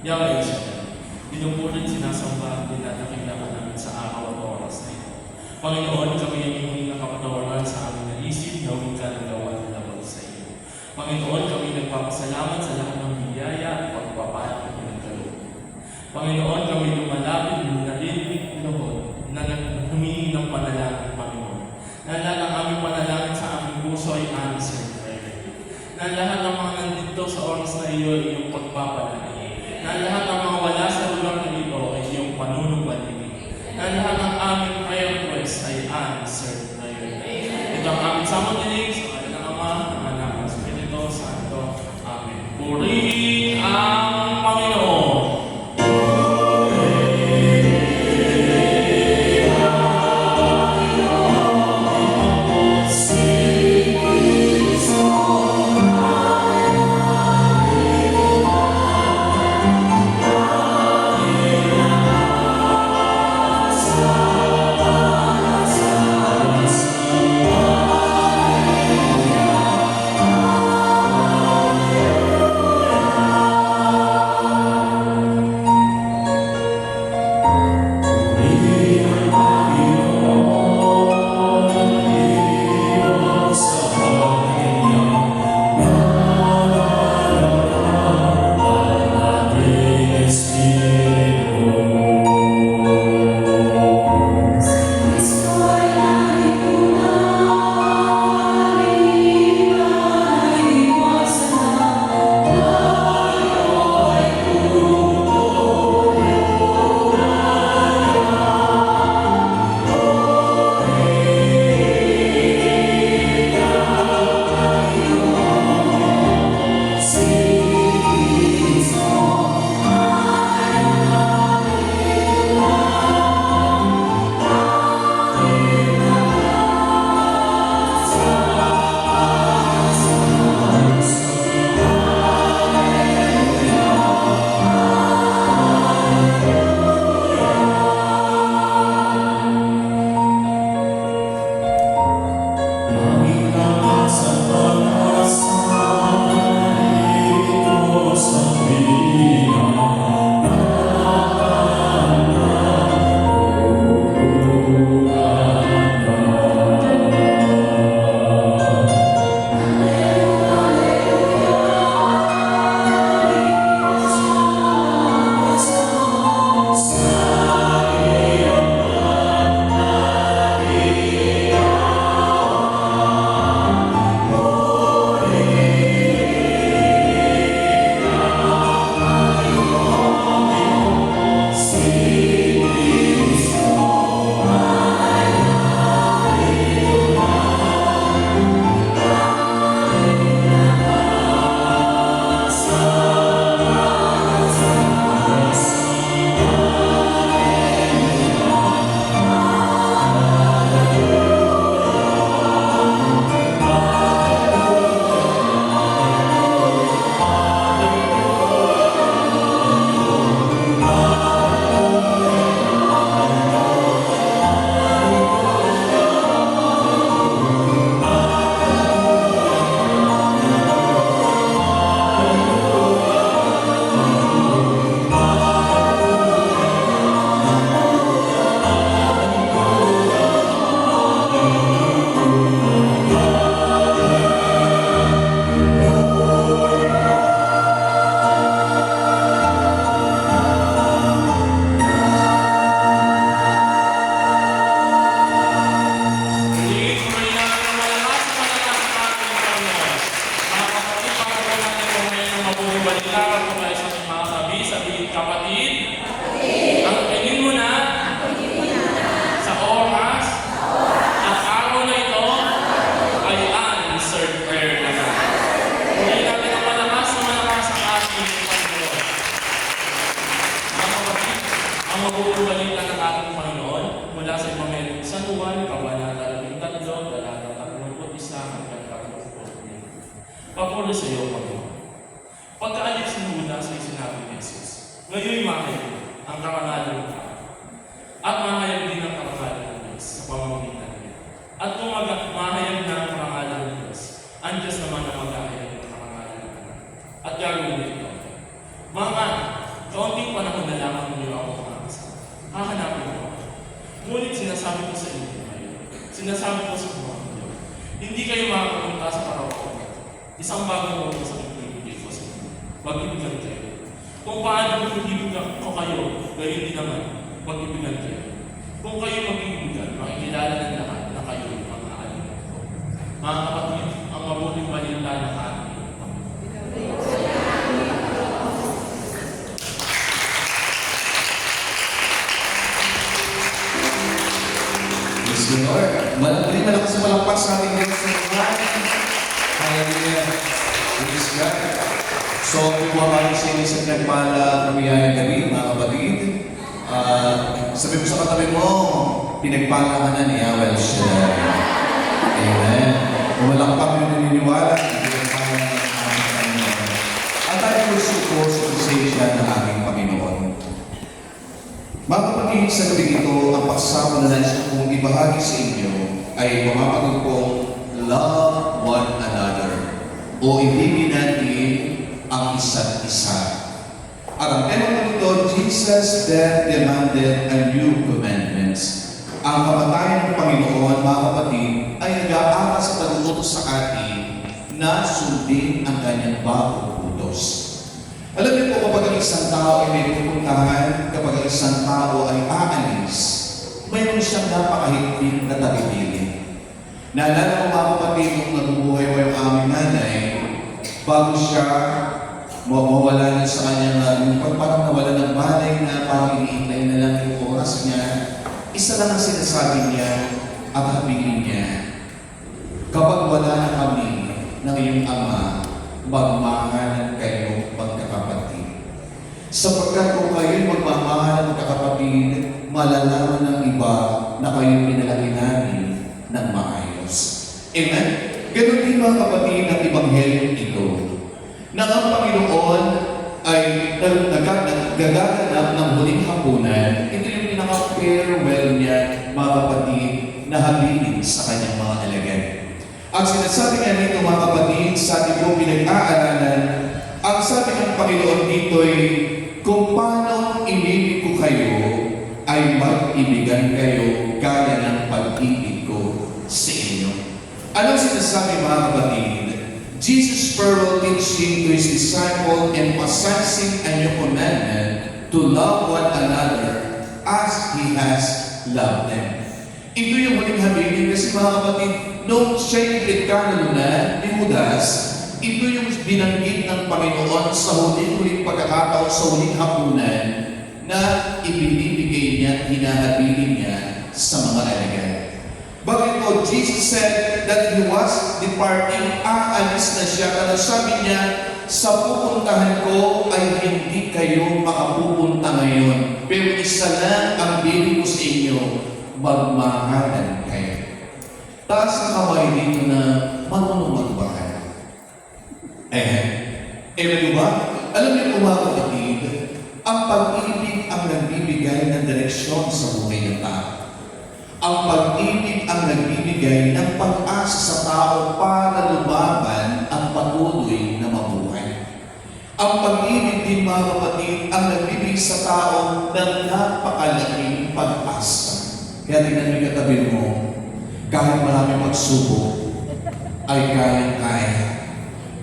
Yahweh Shaddai, pinupulot, sinasamba, dinadakilakan namin sa araw at oras na ito. Panginoon, kami ang hihingi ng kapatawaran sa aming naisip, gawin ka ng gawa ng labag sa iyo. Panginoon, kami nagpapasalamat sa lahat ng biyaya at pagpapala ng pinagkaloob. Panginoon, kami lumalapit, narinig, loob, na humingi ng panalangin, Panginoon. Na lahat ng aming panalangin sa aming puso ay answered prayer. Na lahat ng mga nandito sa oras na iyo ay iyong pagpapalangin. Na lahat ng mga wala sa lugar na ito ay iyong panunumbalik. Na lahat ng aming prayer request ay answered prayer. Ito ang aming samang sa ngalan ng Ama, ng Anak, ng Espiritu Santo. Amen. Purihin ang Panginoon. Papulo sa iyo, Panginoon. Pagkaalis ng muna sa sinabi ni Jesus, ngayon mahayag ang karangalan ng tao. At mahayag din ang karangalan ng Diyos sa pamamagitan niya. At kung mahayag na ang karangalan ng Diyos, ang Diyos naman ang maghahayag ng karangalan ng Anak. At gagawin nito, mga kaunting panahon na lamang ninyo ako makakasama. Hahanapin ko ako. Ngunit sinasabi ko sa inyo ngayon, sinasabi ko sa mga inyo, hindi kayo makapunta sa karawakan. Isang bagong utos ang ibibigay ko sa inyo. Mag-ibigan kayo. Kung paano mag-ibigan ko kayo, gayon din naman, mag-ibigan kayo. Kung kayo mag-ibigan, makikilala ng lahat na kayo ang aaliman ko. Mga kapatid, ang mabuting balita ng ating Lord, malakas na malakpas sa ating Diyos sa buhay. Hallelujah. Praise God. So, bumabaling sa inyo sa pinagpala kamiyayang gabi, mga kapatid. Sabi mo sa katabi mo, pinagpala ka na ni Yahweh Shaddai. Amen. Umalakpak yung naniniwala, pinagpala ng aming Panginoon. At tayo gusto sa presensya ng ating Panginoon. Mga kapatid, sa gabi ito, ang pagsama na nais kong ibahagi sa inyo ay pumapagod kong love one another o ibigin natin ang isa't isa. At ang tema ko nito, Jesus' death demanded a new commandments. Ang kamatayan ng Panginoon, mga kapatid, ay nag-aaral sa pag-utos sa atin na sundin ang kanyang bagong utos. Alam niyo po, kapag ang isang tao ay may pupuntahan, kapag ang isang tao ay aalis, mayroon siyang napakahigpit na tabi-piling. Naalala ko mga kapatid, nung nabubuhay ko yung aming nanay, bago siya mawala na sa kanya, yung parang nawala ng balay na parang iniintay na lang yung oras niya, isa lang ang sinasabi niya at habilin niya. Kapag wala na kami ng iyong ama, magmahalan kayo magkakapatid. Sapagkat kung kayo magmamahalan magkakapatid, malalaman ng iba na kayo pinalaki namin ng maayos. Amen? Ganon din mga kapatid ng Ebanghelyo ito, na ang Panginoon ay nagaganap ng huling hapunan. Ito yung pinaka-farewell niya, mga kapatid, na habilin sa kanyang mga alagad. Ang sinasabi nga dito mga kapatid, sa ating po pinag-aaralan, ang sabi ng Panginoon dito ay, kung paano inibig ko kayo, ay mag-ibigan kayo gaya ng pag-ibig ko sa inyo. Anong sinasabi mga kapatid? Jesus' farewell teaching to His disciple emphasizing a new commandment to love one another as He has loved them. Ito yung huling habilin kasi mga kapatid, nung siya'y ipitkano na ni Judas, ito yung binanggit ng Panginoon sa huling pagkakataon, sa huling hapunan, na ibinibigay niya, hinahabilin niya sa mga alagad. Bakit po? Jesus said that He was departing, aalis na siya. Kaya sabi niya, sa pupuntahan ko ay hindi kayo makapupunta ngayon. Pero isa lang ang bili ko sa inyo, magmahalan kayo. Taas ang kamay dito na marunong magmahal. Di ba? Alam niyo po mga kapatid, ang pag-ibig ang nagbibigay ng direksyon sa buhay ng tao. Ang pag-ibig ang nagbibigay ng pag-asa sa tao para lumaban ang patuloy na mabuhay. Ang pag-ibig din mga kapatid ang nagbibigay sa tao ng napakalaking pag-asa. Kaya tingnan niyo katabi mo, kahit maraming pagsubok, ay kayang-kaya.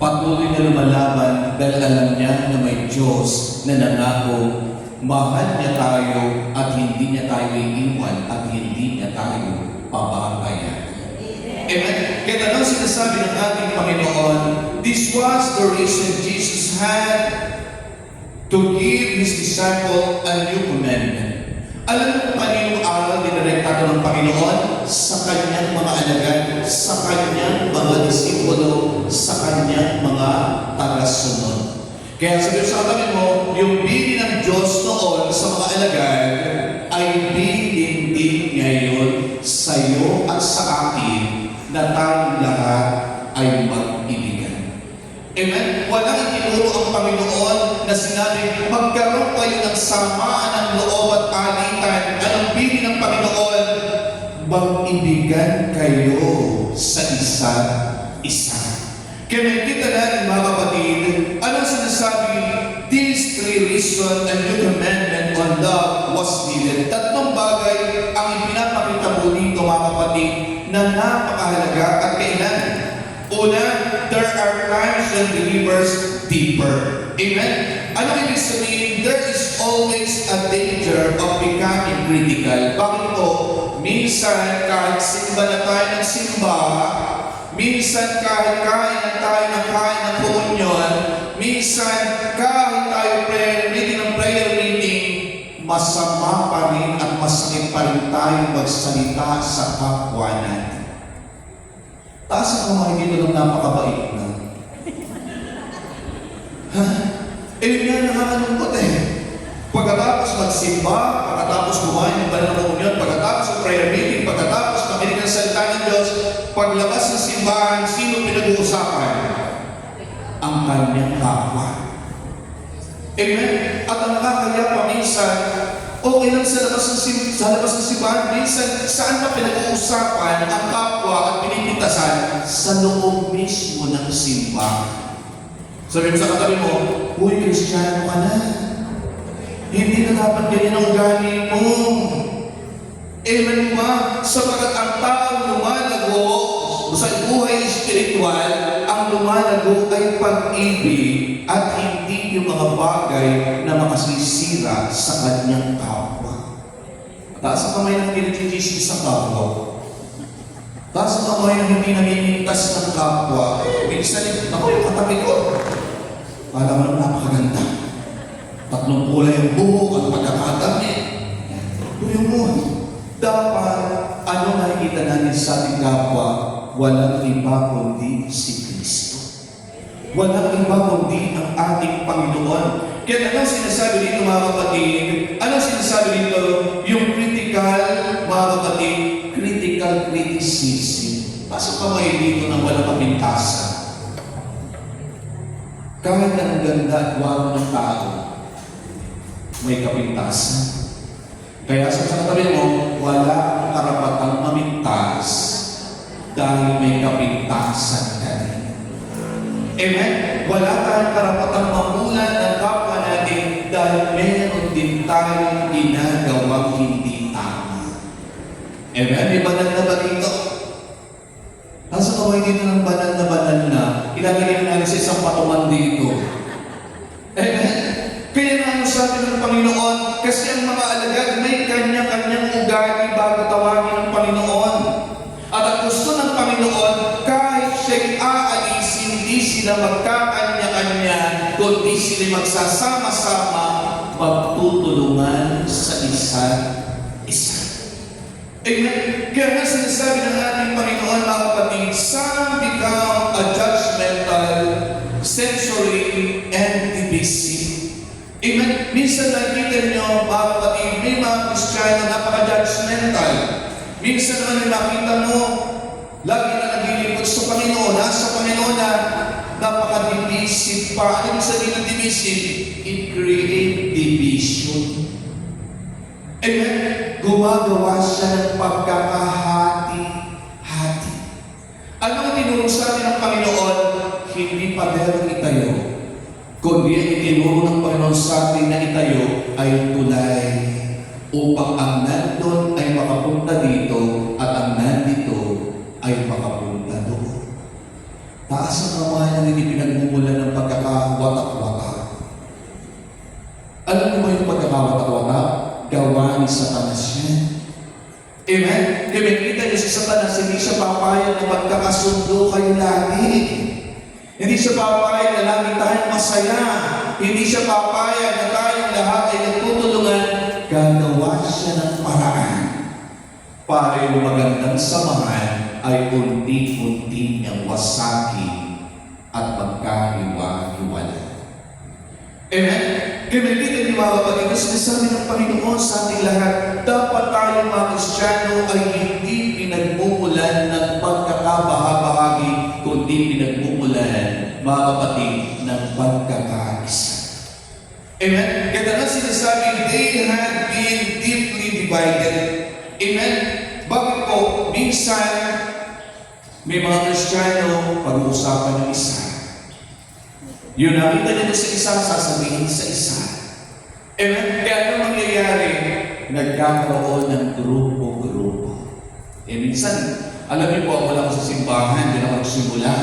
Patuloy na lumalaban dahil alam niya na may Diyos na nangako, mahal niya tayo at hindi niya tayo iiwan at hindi niya tayo pababayan. Amen? Kaya lang sinasabi ng ating Panginoon, this was the reason Jesus had to give His disciple a new commandment. Alam mo kung kaninong aral dinirektado ng Panginoon sa kanyang mga alagad, sa kanyang mga disipulo, sa kanyang mga tagasunod. Kaya sabi sa kami mo, yung bilin ng Diyos noon sa mga alagad ay bilin din ngayon sa iyo at sa akin na tayong lahat ay mag-ibigan. Amen? Walang itinuro ang Panginoon na sinabi, magkaroon kayo ng samaan ng loob at alitan. Anong bilin ng Panginoon? Mag-ibigan kayo sa isa't isa. Kaya nakikita natin mga kapatid, anong sinasabi? These necessary reason a new commandment on love was needed. Tatlong bagay ang ipinapakita po dito mga kapatid na napakahalaga at kailangan. Una, there are times when believers differ. Amen? Ano ibig sabihin? There is always a danger of becoming critical. Bakit po? Minsan, kahit simba na tayo ng simba, minsan kahit kain na tayo ng kain ng komunyon, minsan kahit tayo prayer meeting ng prayer meeting, masama pa rin at masakit pa rin tayo magsalita sa kapwa natin. Taas ang mga dito ng napakabait na. Ha? Yun nga nakakalungkot eh. Pagkatapos magsimba, pagkatapos kumain ng banal na komunyon, pagkatapos ng prayer meeting, pagkatapos makinig ng salita ng Diyos, paglabas ng simbahan, sino pinag-uusapan? Ang kanyang kapwa. Amen? At ang nakakaya pa minsan, okay lang sa labas ng simbahan, minsan saan pa pinag-uusapan ang kapwa at pinipitasan? Sa loob mismo ng simbahan. Sabi mo sa katabi mo, "Uy, Kristiyano ka na. Hindi na dapat ganyan ang ugali mo." Amen ba? Sapagat ang taong lumalago sa buhay espiritual, ang lumalago ay pag-ibig at hindi yung mga bagay na makasisira sa kanyang kapwa. Taas ang kamay ng pinagkikisig sa kapwa. Taas ang kamay ng hindi namimintas ng kapwa. Minsan, ako yung katabi ko. Para mo napakaganda. 3 kulay ang buhok at pagkakadami. Tuyo mo. Dapat, ano nakikita natin sa ating kapwa? Walang iba kundi si Kristo. Walang iba kundi ang ating Panginoon. Kaya anong sinasabi dito mga kapatid? Anong sinasabi dito? Yung critical, mga kapatid, critical criticism. Pasok ka ngayon dito ng walang kapintasan. Kahit ang ganda at wago ng tao, may kapintasan. Kaya sa katabi mo, wala kang karapatang mamintas dahil may kapintasan ka rin. Amen? Wala tayong karapatang mamulan ng kapwa natin dahil meron din tayong ginagawang hindi tama. Amen? May banal na ba dito? Nasa kaway dito ng banal na, ilalagay natin sa isang patuman dito. Amen? Kaya nga sabi ng Panginoon, kasi ang mga alagad may kanya-kanyang ugali bago tawagin ng Panginoon. At ang gusto ng Panginoon, kahit siya'y aalis, hindi sila magkakanya-kanya, kundi sila magsasama-sama, magtutulungan sa isa't isa. Amen? Kaya nga sinasabi ng ating Panginoon, mga kapatid, some become a judgmental, sensory, and divisive. Amen? Minsan nakikita niyo, mga kapatid, may mga Kristiyano napaka-judgmental. Minsan naman nakita mo, lagi na naglilingkod sa Panginoon, nasa Panginoon na napaka-divisive pa. Ano yung sabihin ng divisive? It creates division. Amen? Gumagawa siya ng pagkakahati-hati. Ano ang tinuro sa atin ng Panginoon? Hindi paderong itayo, kundi ang itinuro ng Panginoon sa atin na itayo ay tulay upang ang nandun ay makapunta dito at ang nandito ay makapunta doon. Taas ang kamay na hindi pinagmumulan ng pagkakawatak-watak. Alam mo yung pagkakawatak-watak? Gawa ni Satanas yan. Amen? Kaya kita niyo si Satanas, hindi siya papayag na magkakasundo kayo lagi. Hindi siya papayag na lagi tayong masaya. Hindi siya papayag na tayong lahat ay nagtutulungan. Gagawa siya ng paraan para yung magandang samahan ay unti-unti niyang wasagin at magkahiwa-hiwala. Amen? Kaya nakikita niyo mga kapatid, na sinasabi ng Panginoon sa ating lahat, dapat tayong mga Kristiyano ay hindi pinagmumulan ng pagkakabahabahagi, kundi pinagmumulan, mga kapatid, ng pagkakaisa. Amen? Kaya na sinasabi, they had been deeply divided. Amen? Bakit po? Minsan, may mga Kristiyano, pag-uusapan ng isa. Yun nakita nito sa isa, sasabihin sa isa. Kaya ano mangyayari? Nagkakaroon ng grupo-grupo. Minsan, alam niyo po, ako lang sa simbahan, din ako nagsimula.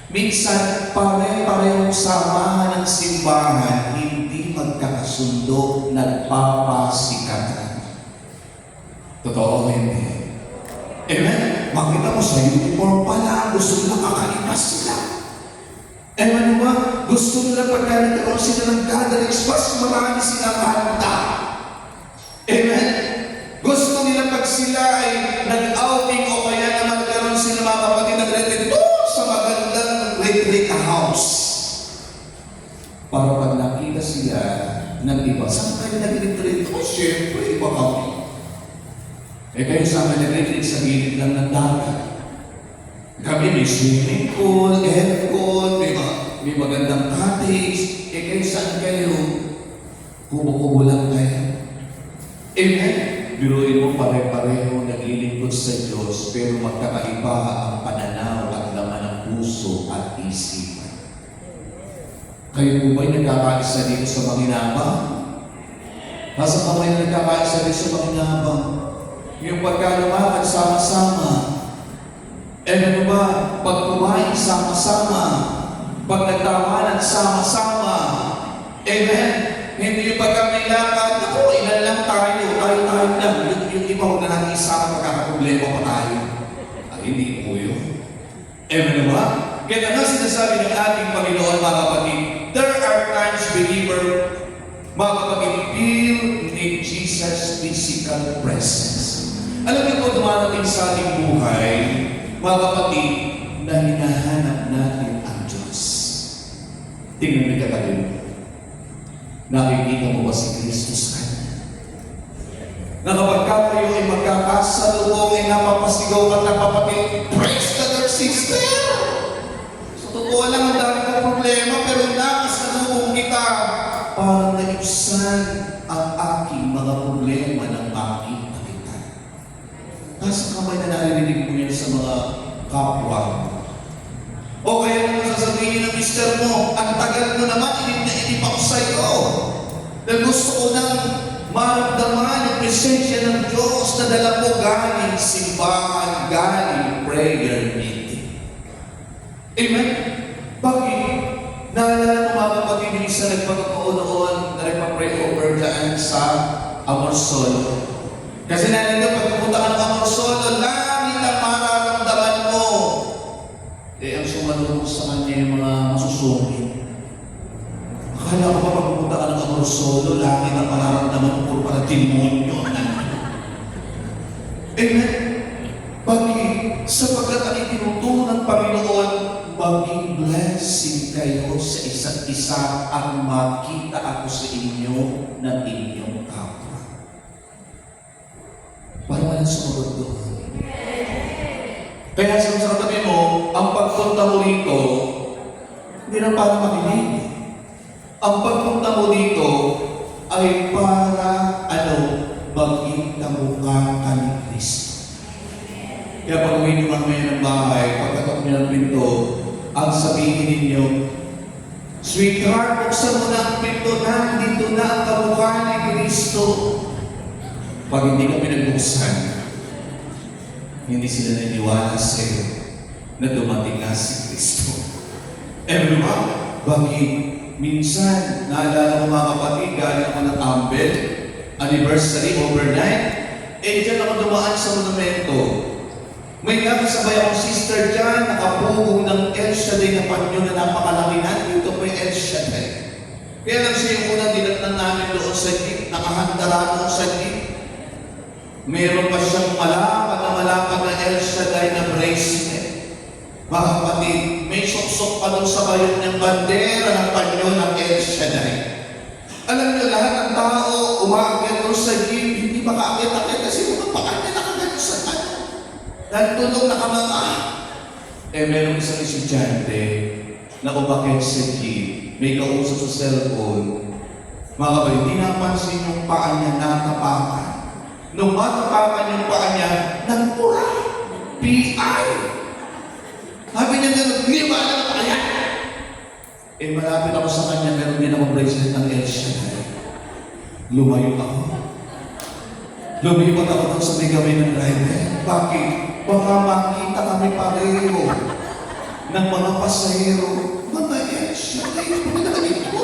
Minsan, pare-parehong samahan ng simbahan, hindi magkakasundo, nagpapasikatan. Totoo, hindi. Amen? Makita mo sa uniform pala, gusto nila kakaiba sila. Ano ba? Gusto nila pagka nagkaroon sila ng gatherings, mas marami silang handa. Amen? Gusto nila pag sila ay nag-outing o kaya naman nagkaroon sila mga kapatid nag-retreat doon sa magandang retreat house. Para pag nakita sila ng iba, saan kayo nag-retreat? O syempre, iba kami. Kayo sa amin nag-retreat sa gilid lang ng dagat. Kami may swimming pool, aircon, may magandang cottage. Kayo saan kayo? Kubo-kubo lang kayo. Amen? Biruin mo pare-pareho naglilingkod sa Diyos, pero magkakaiba ang pananaw at laman ng puso at isipan. Kayo po ba'y nagkakaisa dito sa Manginabang? Nasa kamay na nagkakaisa dito sa Manginabang? Yung pagkalumakad sama-sama. Ano ba? Pag kumain sama-sama. Pag nagtawanan sama-sama. Amen? Hindi yung pagka may lakad, ako, ilan lang tayo lang. Yung iba huwag na natin isama magkakaproblema pa tayo. Ay, hindi po yun. Amen ba? Kaya nga sinasabi ng ating Panginoon, mga kapatid, there are times believer, mga kapatid, feel in Jesus' physical presence. Alam niyo po, dumarating sa ating buhay, mga kapatid, na hinahanap natin ang Diyos. Tingnan mo katabi mo. Nakikita mo ba si Kristo sa kanya? Na kapag kayo ay magkakasalubong ay napapasigaw ka ng kapatid, praise the Lord, sister! Sa totoo lang, ang dami kong problema, pero nakasalubong kita. Parang naibsan ang aking mga problema ng makita kita. Nasa kamay na narinig mo yan sa mga kapwa. O kaya naman sasabihin ng mister mo, ang tagal mo naman, inip ako sa iyo. Dahil gusto ko nang maramdaman yung presensya ng Diyos na dala mo galing simbahan, galing prayer meeting. Amen? Bakit? Naalala mo mga kapatid, yung isa nagpagkakao-noon na nagpa-pray over dyan sa Amorsol. Kasi naalala pag pumunta ka ng Amorsol, langit ang mararamdaman mo. Ang sumalubong sa kanya yung mga masusungit. Akala ko pa pagpupunta ka ng Amorsolo, langit ang mararamdaman mo para demonyo. Amen? Bakit? Sapagkat ang itinuturo ng Panginoon, maging blessing kayo sa isa't isa at makita ako sa inyo ng inyong kapwa. Parang walang sumunod doon. Kaya sa tabi mo, ang pagpunta mo dito, hindi na para makinig. Ang pagpunta mo dito ay para, maging kamukha ka ni Kristo. Kaya pag uwi niyo mamaya ng bahay, pagkatok niyo ng pinto, ang sabihin ninyo, sweetheart, buksan mo na ang pinto na, dito na ang kamukha ni Kristo. Pag hindi kami nagbuksan, hindi sila naniwala sa iyo na dumating na si Kristo. Ba? Bakit? Minsan, naalala ko mga kapatid, galing ako ng Ambel, anniversary, overnight, dyan ako dumaan sa monumento. May nakasabay akong sister dyan, nakapugong ng El Shaddai na panyo na napakalaki na, dito po yung El Shaddai. Kaya lang siya yung unang dinatnan namin doon sa jeep, nakahanda doon sa jeep. Meron pa siyang malapad na El Shaddai na bracelet. Mga kapatid, may sok-sok pa doon sa bayot ng bandera ng panyo ng El Shaddai. Alam niyo, lahat ng tao umakyat doon sa jeep, hindi makaakit-akit kasi mga pakanya nakagano sa ano. Dahil tulong nakamanga. Meron isang estudyante na umakyat sa jeep, may kausap sa cellphone. Mga kapatid, hindi napansin yung paa niya natapakan. Nung matapakan yung paa niya, nagpura. P.I. Sabi niya gano'n, hindi ba alam na kaya? Malapit ako sa kanya, meron din ako bracelet ng El Shaddai. Lumayo ako. Lumipat ako doon sa may gawin ng driver. Bakit? Baka makita kami pareho ng mga pasahero. Mga Elsiaday, mga ito.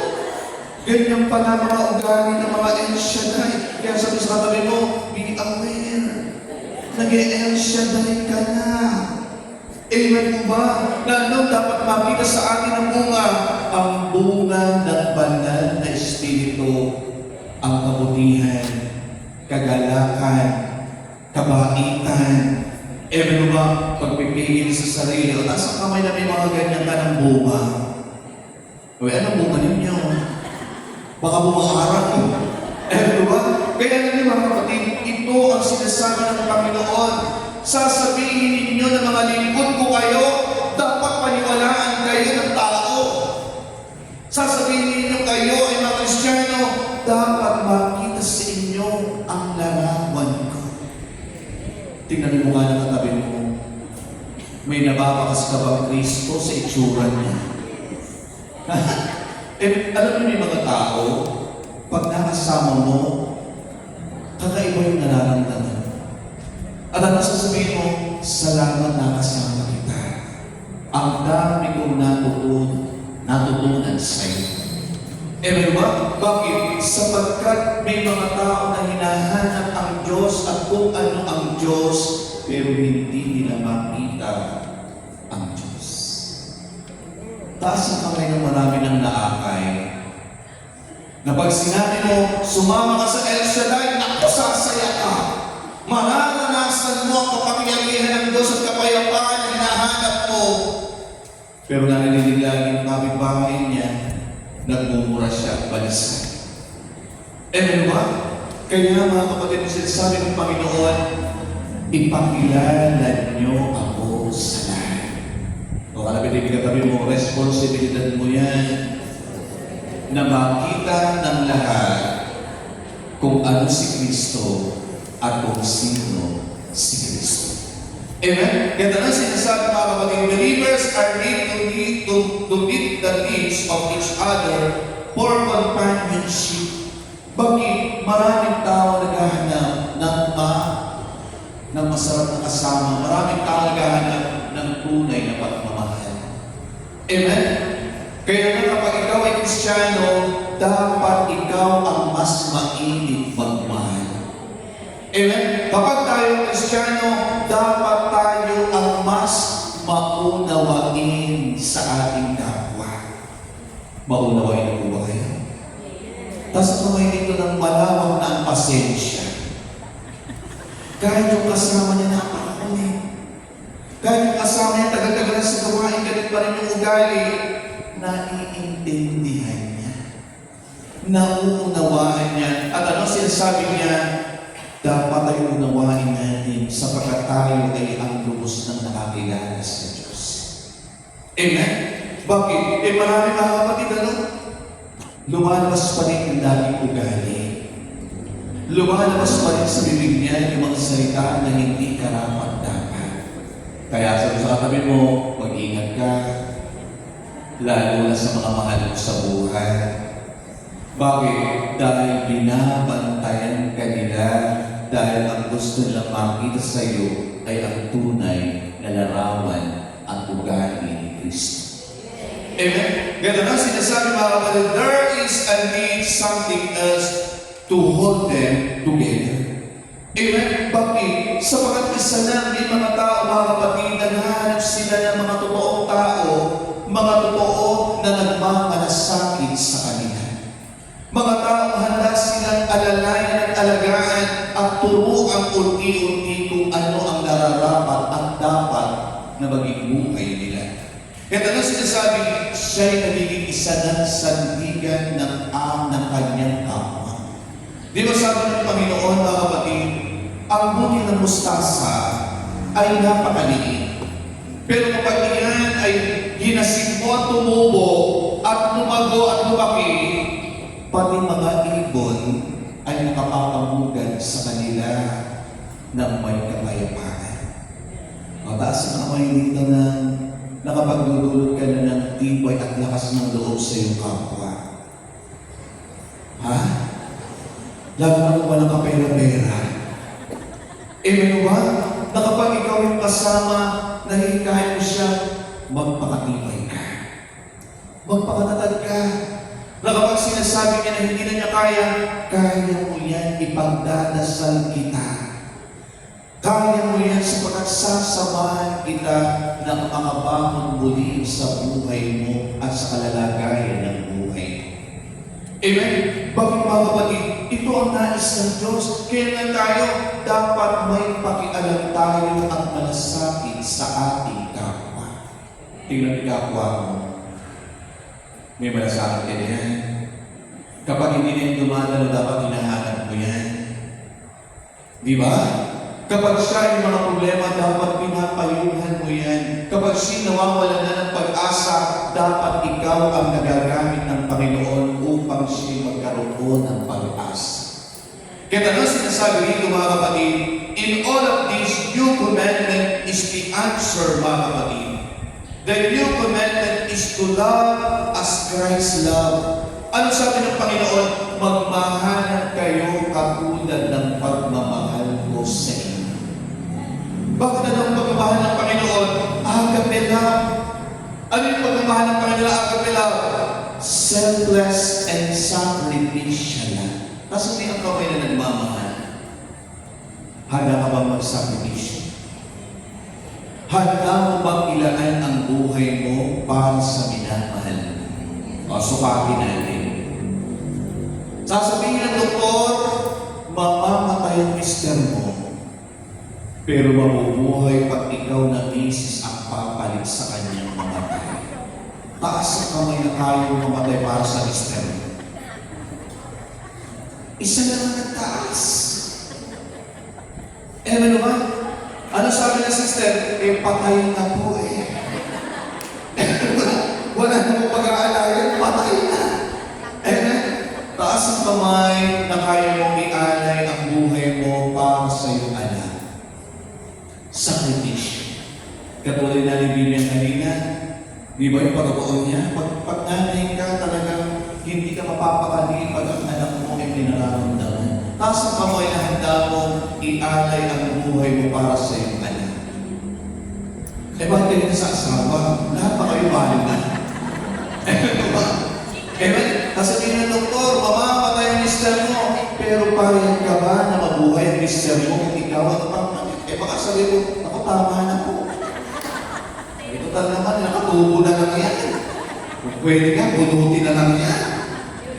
Ganyan pala mga ugali ng mga Elsiaday. Kaya sabi sa katabi mo, be aware. Nag-Elsiaday ka na. Amen po ba? Na ano dapat makita sa atin ang bunga? Ang bunga ng banal na Espiritu, ang kabutihan, kagalakan, kabaitan. Amen po ba? Pagpipigil sa sarili. O nasa kamay na may mga ganyan ka ng bunga. O anong bunga ninyo? Baka bumaharap mo. Amen po ba? Kaya naman mga kapatid, ito ang sinasabi ng Panginoon. Sasabihin ninyo ng mga lingkod ko kayo, dapat paniwalaan kayo ng tao. Sasabihin ninyo kayo ay mga Kristiyano, dapat makita sa inyo ang larawan ko. Tingnan mo nga ng katabi mo, may nababakas ka ba Kristo sa itsura niya? Alam mo may mga tao, pag nakasama mo, kakaiba yung nararamdaman. At ang sasabihin mo, salamat nakasama kita. Ang dami kong natutunan sa iyo. Eh, ba? Bakit? Sapagkat may mga tao na hinahanap ang Diyos at kung ano ang Diyos, pero hindi nila makita ang Diyos. Taas ang kamay ng marami ng naakay. Na pag sinabi mo, sumama ka sa El Shaddai, ako sasaya ka. Mararanasan mo ang kapangyarihan ng Diyos at kapayapaan na hinahanap mo. Pero narinig lagi ng kapitbahay niya, nagmumura siya at balisan. Eh, ba? Kaya mga kapatid, sinasabi ng Panginoon, ipakilala niyo ako sa lahat. O kalapit katabi mo, responsibilidad mo yan na makita ng lahat kung ano si Kristo at kung sino si Kristo. Amen? Kaya na sinasabi mga kapatid, believers are need to meet the needs of each other for companionship. Bakit? Maraming tao naghahanap ng masarap na kasama. Maraming tao naghahanap ng tunay na pagmamahal. Amen? Kaya na kapag ikaw ay Kristiyano, dapat ikaw ang mas mainit magmahal. Amen? Kapag tayo Kristiyano, dapat tayo ang mas maunawain sa ating kapwa. Maunawain na po ba kayo? Tapos kamay dito ng malawang na ang pasensya. Kahit yung kasama niya napakakulit. Kahit yung kasama niya tagal-tagal sa gawain, ganit pa rin yung ugali, naiintindihan niya. Nauunawaan niya. At ano sinasabi niya? Dapat ay unawain natin sapagkat tayo ay ang lubos ng nakakilala sa Diyos. Amen? Bakit? Marami mga kapatid, ano? Lumalabas pa rin ang dating ugali. Lumalabas pa rin sa bibig niya yung mga salita na hindi karapat-dapat. Kaya sa katabi mo, mag-ingat ka, lalo na sa mga mahal mo sa buhay. Bakit? Dahil binabantayan ka nila, dahil ang gusto nilang makita sa iyo ay ang tunay na larawan at ugali ni Kristo. Amen? Ganda na sinasabi mga kapatid, there is a need something else to hold them together. Amen? Bakit? Sapagat isa lang may mga tao, mga kapatid, naghahanap sila ng mga totoong tao, mga totoo na nagmamalasakit sa kanila. Mga taong handa silang alalayan at alagaan at turuan unti-unti kung ano ang nararapat at dapat na maging buhay nila. Kaya ano sinasabi, siya'y nagiging isa ng sandigan ng kanyang kapwa. Di ba sabi ng Panginoon, mga kapatid, ang buti ng mustasa ay napakaliit. Pero kapag iyan ay ginasik mo at tumubo at lumago at lumaki, pati mga ibon ay nakapapamugan sa kanila ng may kapayapaan. Mataas ang kamay dito na nakapagdudulot ka na ng tibay at lakas ng loob sa iyong kapwa. Ha? lalo na kung walang kapera-pera. Amen ba? Na kapag ikaw yung kasama, nahihikain mo siya, magpakatibay ka. Magpakatatag ka. Na kapag sinasabi niya na hindi na niya kaya, kaya mo yan, ipagdadasal kita. Kaya mo yan sapagkat sasamahan kita ng makabangon muli sa buhay mo at sa kalalagayan ng buhay. Amen? Bakit mga kapatid? Ito ang nais ng Diyos. Kaya nga tayo, dapat may pakialam tayo at malasakit sa ating kapwa. Tingnan yung kapwa mo. May malasakit ka yan. Kapag hindi na yung dumadalo, dapat hinahanap mo yan. Di ba? Kapag siya yung mga problema, dapat pinapayuhan mo yan. Kapag siya nawawala na ng pag-asa, dapat ikaw ang nagagamit ng Panginoon upang siya magkaroon ng pag-asa. Kaya tanong sinasabi dito mga kapatid, in all of this, new commandment is the answer mga kapatid. The new commandment is to love as Christ loved. Ano sabi ng Panginoon? Magmahalan kayo katulad ng pagmamahal ko sa inyo. Bakit ang pagmamahal ng Panginoon? Agape love. Ano yung pagmamahal ng Panginoon? Agape love. Selfless and sacrificial love. Kasi hindi ang kamay na nagmamahal. Handa ka bang magsakripisyo? Handa mo bang ilaan ang buhay mo para sa minamahal mo? O sukatin natin. Sasabihin ng doktor, mamamatay ang mister mo. Pero mabubuhay pag ikaw na misis ang papalit sa kanyang mamatay. Taas ang kamay na tayo mamatay para sa mister mo. Isa lang ang nagtaas. Ano naman? Ano sabi ng sister? Eh, patay na po eh. Wala na mong pag-aalayan, patay na. Taas ang kamay na kaya mong ialay ang buhay mo para sa iyong anak. Sakripisyo. Katulad na ni Bibian kanina, di ba yung pagkakauon niya? Pag nanay ka, talagang hindi ka mapapakali pag ang anak mo ay pinararamdaman. Taas ang kamay na handa mong ialay ang buhay mo para sa iyong anak. Eh, bakit ka sa asawa? Lahat pa kayo balik na. Amen? Kasabihin ng doktor, mamamatay ang mister mo, pero payag ka ba na mabuhay ang mister mo kung ikaw ang pangkat? Eh baka sabihin mo, ako tama na po. Ito talaga naman, nakatubo na lang yan. Kung pwede ka, bunutin na lang yan.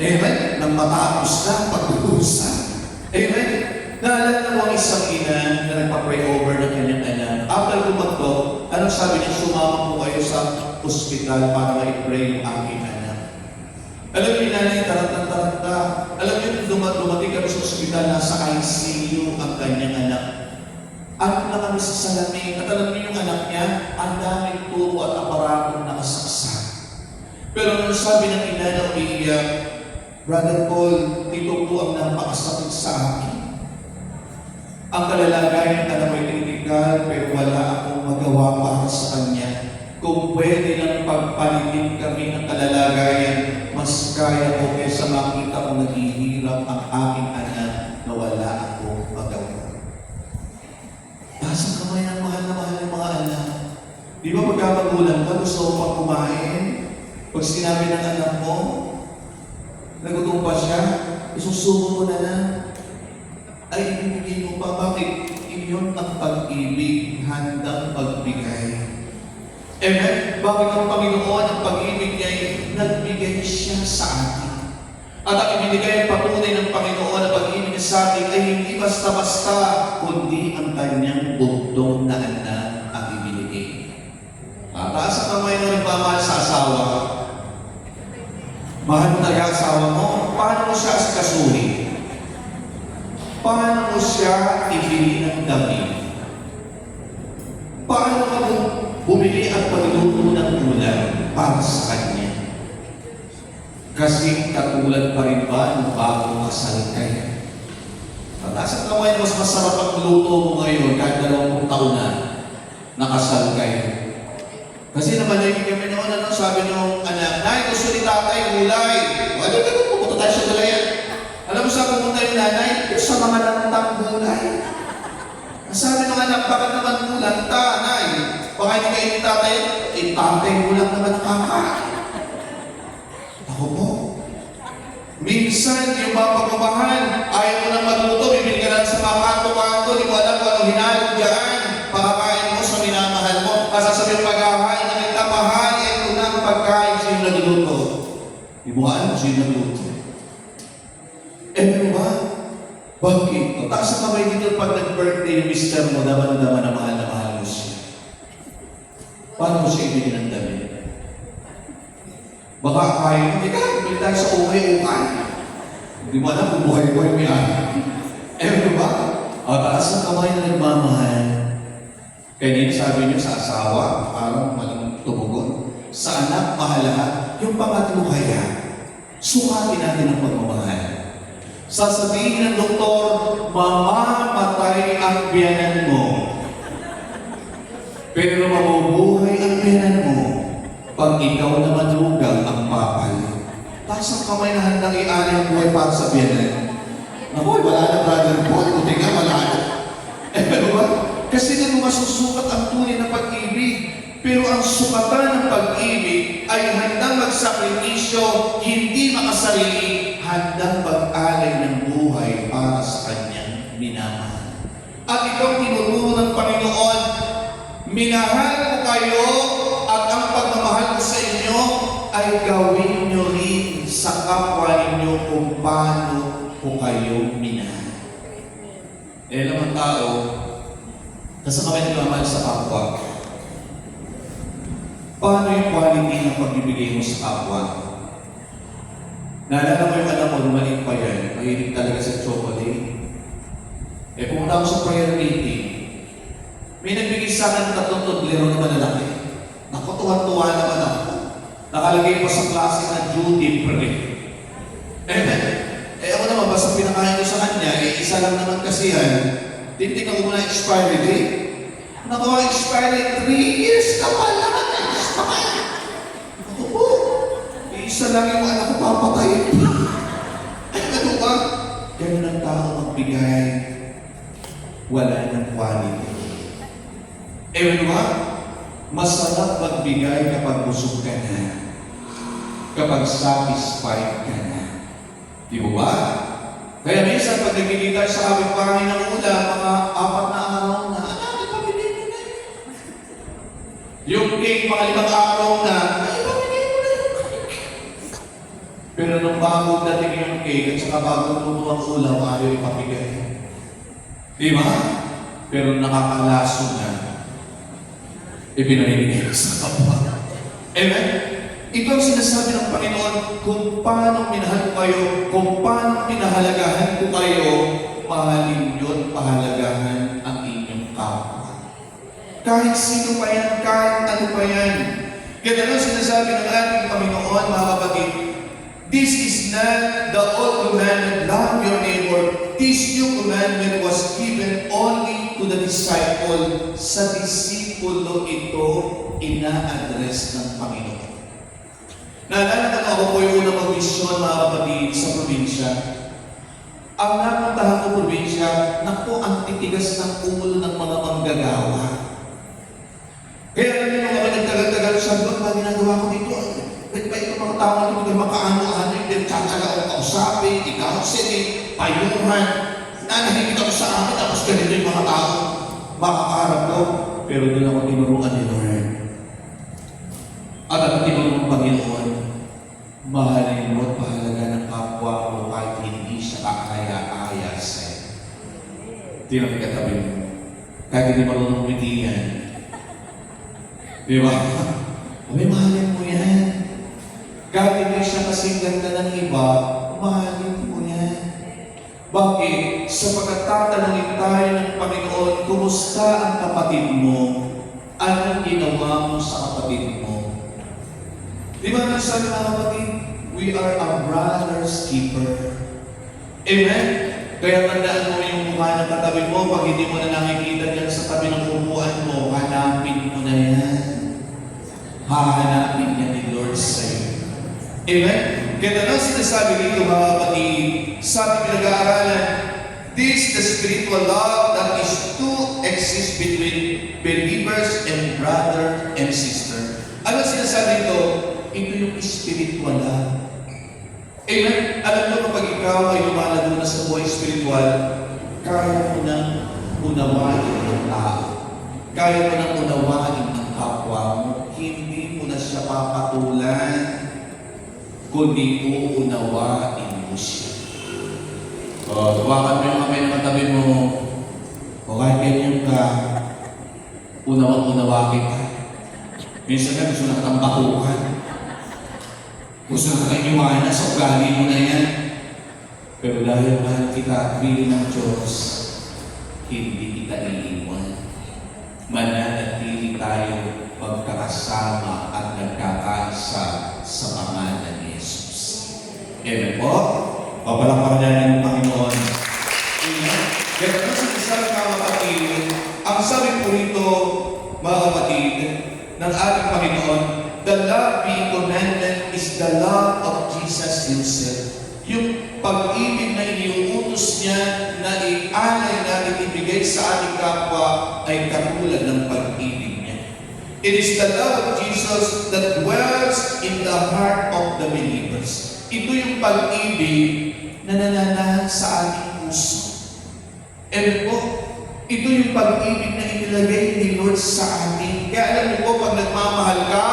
Amen? Nang matapos na, pag-uusan. Amen? Naalala mo ang isang ina na nagpa-pray over ng kanyang anak. After kumanto, anong sabi niya, sumama po kayo sa ospital para ma-pray yung aking anak. Alam niyo, nanay, taranta. Alam niyo, dumating kami sa ospital, nasa ICU ang kanyang anak. At na kami sa salamin. At alam niyo yung anak niya, ang daming tubo at aparatong nakasaksak. Pero nung sabi ng ina na umiiyak, Brother Paul, dito po ang napakasakit sa akin. Ang kalalagayan ka na may kritikal, pero wala akong magawa para sa kanya. Kung pwede lang pagpalitin kami ng kalalagayan, mas kaya ko kaysa makita kung naghihirap ang aking anak na wala akong magawa. Nasa kamay ng mahal na mahal ng mga anak. Di ba pagkamagulang ka, gusto mo pang kumain? Pag sinabi ng anak mo, nagutom pa siya, isusubo mo na lang. Ay, ibigay mo pa. Bakit? Iyon ang pag-ibig, handang pagbigay. Amen? Bakit ang Panginoon, ang pag-ibig niya ay nagbigay siya sa atin. At ang ibinigay ang patunay ng Panginoon ang pag-ibig niya sa atin ay hindi basta-basta, kundi ang kanyang bugtong na anak ang ibinigay. Taas ang kamay mo nagmamahal sa asawa. Mahal mo talaga asawa mo. Paano mo siya asikasuhin? Paano mo siya ibili ng damit? Paano ka bumili at pagluto ng ulam para sa kanya? Kasi katulad pa rin ba nung bagong kasal kayo? Pataas ang kamay, mas masarap ang luto mo ngayon kahit 20 taon na nakasal kayo. Kasi naman kami noon, sabi nung anak, Nay, gusto ni tatay gulay. Wala ka pupunta tayo sa gulayan. Alam mo saan pupunta yung nanay? Yung sa mga lantang gulay. Ang sabi ng anak, bakit naman mo lanta, nay? Baka hindi kayo ni tatay, tatay mo lang naman nakakain. Ako po. Minsan, yung mga pagmamahal, ayaw mo nang magluto, bibili ka lang sa mga kanto-kanto, di mo alam kung anong hinalo dyan, pakakain mo sa minamahal mo. Kasasabi yung pagkakain na kita, mahalin mo ng pagkain sino nagluto. Di mo alam sino nagluto. Ano ba? Bakit? O, taas ang kamay dito pag nag-birthday yung mister mo, daman na mahal mo siya. Paano mo siya ibigin ng damit? Baka kaya mo, bili tayo sa ukay-ukay. Hindi mo alam kung buhay-buhay may ano ba? O, taas ang kamay na nagmamahal. Kaya din sabi niyo sa asawa, parang malang tumugon. Sa anak, mahalaga. Yung pangatlo kaya, sukatin natin ang pagmamahal. Sasabihin ng doktor, mamamatay ang biyanan mo. Pero mabubuhay ang biyanan mo pag ikaw na madugang ang papal. Taas ang kamay na handang i-ari ang buhay para sa biyanan. Naku, wala na brother Paul, buti nga wala na. Pero ba? Kasi nang masusukat ang tunay na pag-ibig. Pero ang sukatan ng pag-ibig ay handang magsakripisyo, hindi makasarili, handang pag-alay ng buhay para sa kanyang minamahal. At ikaw tinuturo ng Panginoon, minahal ko kayo at ang pagmamahal ko sa inyo ay gawin nyo rin sa kapwa ninyo kung paano ko kayo minahal. Eh naman tao, nasa kami nagmamahal sa kapwa. Paano yung quality ng pagbibigay mo sa kapwa? Naalala ko yung anak ko, maliit pa yan, mahilig talaga sa chocolate. Eh pumunta ako sa prayer meeting, may nagbigay sa akin ng 3 tudlero na malalaki. Naku, tuwan-tuwa naman ako. Nakalagay pa sa klase na duty free. Eh ako naman, basta pinakain ko sa kanya, isa lang naman kasi yan, titignan ko muna expiry date. Naku, expiry 3 years na pala. Ako po, isa lang yung anak ko papatayin. Ano ba? Ganun ang tao magbigay. Wala ng quality. Ano ba? Masarap magbigay kapag busog ka na. Kapag satisfied ka na. Di mo ba? Kaya minsan pag nagkikita sa aming bahay ng ulam, mga 4 na araw na, yung cake, mga 5 araw na, ay, pamilin mo na yung cake. Pero nung bago dating yung cake, at saka bago luto ang ulam, ayaw ipapigay. Di ba? Pero nakakalaso na, ipinamimigay sa kapwa. Amen? Ito ang sinasabi ng Panginoon, kung paano minahal ko kayo, kung paano pinahalagahan ko kayo, mahalin yun, pahalagahan ang inyong kapwa. Kahit sino pa yan, kahit ano pa yan. Kaya ano sinasabi ng ating Panginoon, mga kapatid, this is not the old commandment, love your neighbor. This new commandment was given only to the disciple. Sa disipulo ito, ina-address ng Panginoon. Naalala ko na ako po yung unang mag-mission, mga kapatid, sa probinsya. Ang napuntahan ko probinsya, naku, ang titigas ng ulo ng mga manggagawa. Kaya alam niyo mga nagtagal-tagal siya doon, mga ginagawa ko dito, ba't ba ito mga tao na dito, makaano-ano yung tsatsaga o kausapin, ikaw-sili, payungan, nanahigit ako sa amin, tapos ganito yung mga tao, makakarap ko, pero doon ako tinuruan ni Lord. At ang tinurong ng Panginoon, mahalin mo at pahalaga ng kapwa mo kahit hindi siya kakaya-aya sa'yo. Hindi na katabi mo. Kahit hindi marunong umiti yan. Di ba? May mahalin mo yan. Kahit hindi siya kasing ganda ng iba, mahalin mo yan. Bakit? Sapagkat tatanungin tayo ng Panginoon, kumusta ang kapatid mo? Anong ginawa mo sa kapatid mo? Di ba nasabi ng kapatid? We are a brother's keeper. Amen? Kaya tandaan mo yung mukha ng katabi mo, pag hindi mo na nakikita yan sa tabi ng upuan mo, hanapin mo na yan. Hahanapin niya ni Lord sa'yo. Amen? Kaya na sinasabi dito mga kapatid, sa ating pinag-aaralan, This the spiritual love that is to exist between believers and brother and sister. Ano sinasabi ito? Ito yung spiritual love. Amen? Alam mo kapag ikaw ay lumalago na sa buhay spiritual, kaya mo nang unawain ang tao. Kaya mo nang unawain ang kapwa mo. Hindi mo na siya papatulan, kundi uunawain mo siya. Tuwakan mo yung kamay na katabi mo. O kahit ganyan ka, unawa kita. Minsan ka gusto na kitang bakuhan. Gusto na kitang iwanan sa ugali mo na yan. Pero dahil mahal kita at bilang ng Diyos, hindi kita iiwan. Mananatili tayo magkakasama at nagkakaisa sa pangalan ni Jesus. Amen po? Papalakpakan natin ng Panginoon. Amen. Kaya ito sa isang kapatid, ang sabi po rito, mga kapatid, ng ating Panginoon, the love being commanded is the love of Jesus Himself. Yung pag-ibig na iniuutos niya na i-alay natin ibigay sa ating kapwa ay katulad ng pag-ibig niya. It is the love of Jesus that dwells in the heart of the believers. Ito yung pag-ibig na nananahan sa ating puso. And po, ito yung pag-ibig na inilagay ni Lord sa atin. Kaya alam niyo po, pag nagmamahal ka,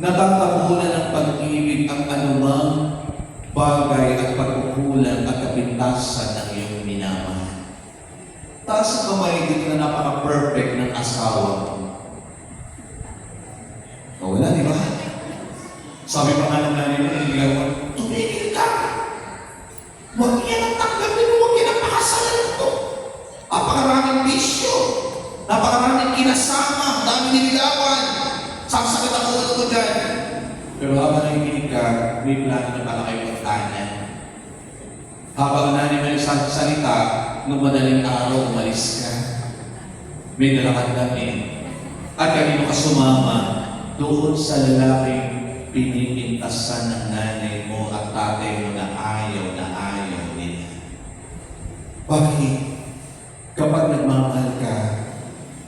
natatabunan ng pag-ibig ang anumang bagay at pagkukulang at kapintasan ng iyong minamahal. Taas ang kamay dito na napaka-perfect ng asawa mo. Wala, di ba? Sabi pa nga ng nanay mo, niligaw mo, tumigil ka! Huwag yan ang tanggapin mo, huwag yan ang pakasalan mo. Napakaraming bisyo, napakaraming kinasama, daming niligawan. Sasakit ang ulo ko dyan. Pero habang nakikinig ka, may plano na pala kayo magtanan. Habang nanay mo nagsasalita, nung madaling araw, umalis ka. May dalakad namin. At kanino ka sumama doon sa lalaking pinipintasan ng nanay mo at tatay mo na ayaw nila. Bakit? Kapag nagmamahal ka,